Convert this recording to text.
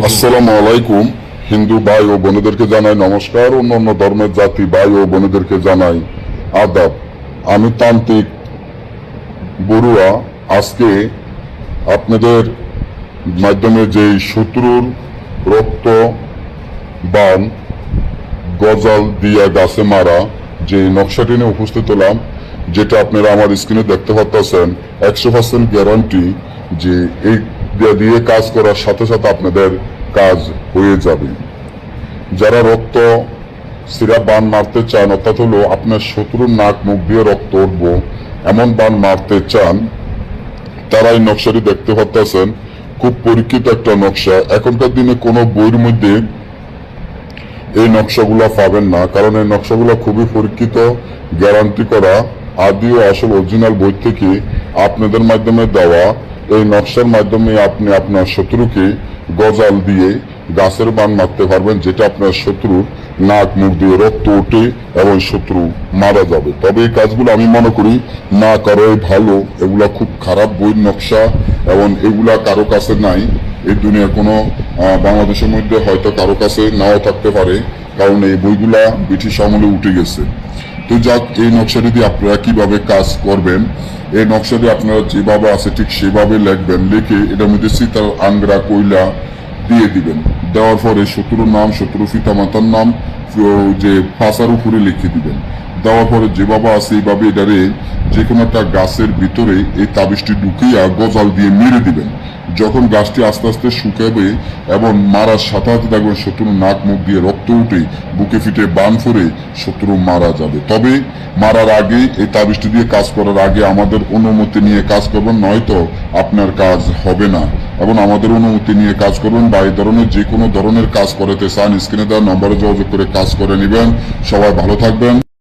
আসসালামু আলাইকুম। হিন্দু ভাই ও বোনেদেরকে জানাই নমস্কার, অন্যান্য ধর্মের জাতি ভাই ও বোনেদেরকে জানাই আদাব। আমি তান্ত্রিক বড়ুয়া। আজকে আপনাদের মাধ্যমে যেই শত্রুর রক্ত বান গজাল দিয়া গাছে মারা যে নকশাটি নিয়ে উপস্থিত হলাম, যেটা আপনারা আমার স্ক্রিনে দেখতে পাচ্ছেন, 100% গ্যারান্টি যে এই দিয়ে কাজ করার সাথে সাথে আপনাদের কাজ হয়ে যাবে। যারা রক্ত সিরা বান মারতে চান, অর্থাৎ হলো আপনার শত্রুর নাক মুখ দিয়ে রক্ত উঠবো এমন বান মারতে চান, তারা এই নকশাটি দেখতে পাচ্ছেন। খুব পরীক্ষিত একটা নকশা। এখনকার দিনে কোনো বইয়ের মধ্যে এই নকশাগুলো পাবেন না, কারণ এই নকশাগুলো খুবই পরীক্ষিত, গ্যারান্টি করা, আদি ও আসল অরিজিনাল বই থেকে আপনাদের মাধ্যমে দেওয়া। এই নকশার মাধ্যমে আপনি আপনার শত্রুকে গজাল দিয়ে গাছের বান মারতে পারবেন, যেটা আপনার শত্রুর নাক মুখ দিয়ে রক্ত ওঠে এবং শত্রু মারা যাবে। তবে এই কাজগুলো আমি মনে করি না করাই ভালো। এগুলা খুব খারাপ বইয়ের নকশা এবং এগুলা কারো কাছে নাই। এই দুনিয়া কোনো বাংলাদেশের মধ্যে হয়তো কারো কাছে নাও থাকতে পারে, কারণ এই বইগুলা ব্রিটিশ আমলে উঠে গেছে। তো যাক, এই নকশাটি দিয়ে আপনারা কিভাবে কাজ করবেন, এই নকশাটি আপনারা যেভাবে আছে ঠিক সেভাবে লিখবেন। লিখে এটার মধ্যে সীতার আংরা কইলা দিয়ে দিবেন। দেওয়ার পরে শত্রুর নাম, শত্রু পিতা মাতার নাম যে পাশার উপরে লিখে দিবেন। দেওয়ার পরে যেভাবে আছে এইভাবে এটারে যে কোনো একটা গাছের ভিতরে এই তাবিজটি ঢুকিয়া গজাল দিয়ে মেরে দিবেন। যখন গাছটি আস্তে আস্তে শুকাবে এবং মারার সাথে সাথে দেখবেন শত্রুর নাক মুখ দিয়ে রক্ত উঠে বুকে ফিটে বান ফুরে শত্রু মারা যাবে। তবে মারার আগে, এই তাবিজটি দিয়ে কাজ করার আগে আমাদের অনুমতি নিয়ে কাজ করবেন, নয়তো আপনার কাজ হবে না। এবং আমাদের অনুমতি নিয়ে কাজ করবেন, বা এই ধরনের যে কোনো ধরনের কাজ করাতে চান, স্ক্রিনে দেওয়া নম্বরে যোগাযোগ করে কাজ করে নেবেন। সবাই ভালো থাকবেন।